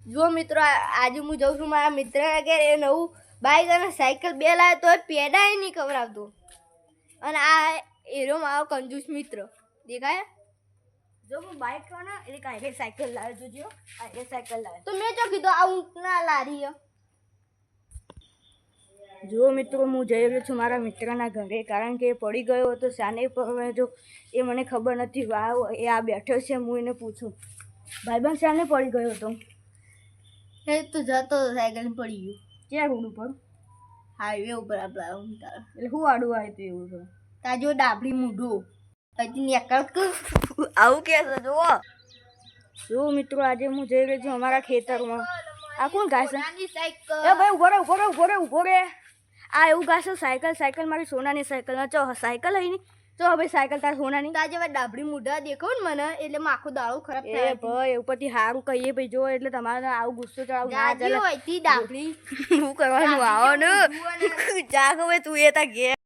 જો મિત્રો આજે હું જઉં છું મારા મિત્રના ઘરે એ નવું બાઇક અને સાયકલ બે લાવ્યો તો પેડાય નહીં ખવડાવતો અને આ એરો મારો કંજૂસ મિત્ર દેખાય જો હું બાઇક કહું ને એટલે કાંઈ સાયકલ લાવ્યો જોજો આ સાયકલ લાવ્યો તો મેં જો કીધું આ ઊંટના લારી જો મિત્રો હું જઈ રહ્યો છું મારા મિત્રના ઘરે કારણ કે એ પડી ગયો હતો શાને પર જો એ મને ખબર નથી એ આ બેઠો છે હું એને પૂછું ભાઈબંધ શાને પડી ગયો હતો એ તો જતો સાયકલ પડી ગયું ક્યાં રોડ ઉપર હાઈવે ઉપર આપણા એટલે હું આડું આવ્યું હતું એવું છે તાજો ડાબડી મૂઢું પછી નીકળ આવું કે છે જો મિત્રો આજે હું જઈ રહ્યો છું અમારા ખેતરમાં આ કોણ ઘાસ એ ભાઈ ઉભો રે આ એવું ઘાસ સાયકલ મારી સોનાની સાયકલ ચો સાયકલ અહીં તો હવે સાયકલ તાર સોનાની તાજે હવે ડાબડી મૂઢા દેખો ને મને એટલે આખો દાડો ખરાબ થાય ભાઈ ઉપરથી સારું કહીએ ભાઈ જો એટલે તમારે આવું ગુસ્સો ચડાવ ના ચાલે ડાબડી શું કરવાનું આવો ને જાગ હવે તું એ તા ઘેર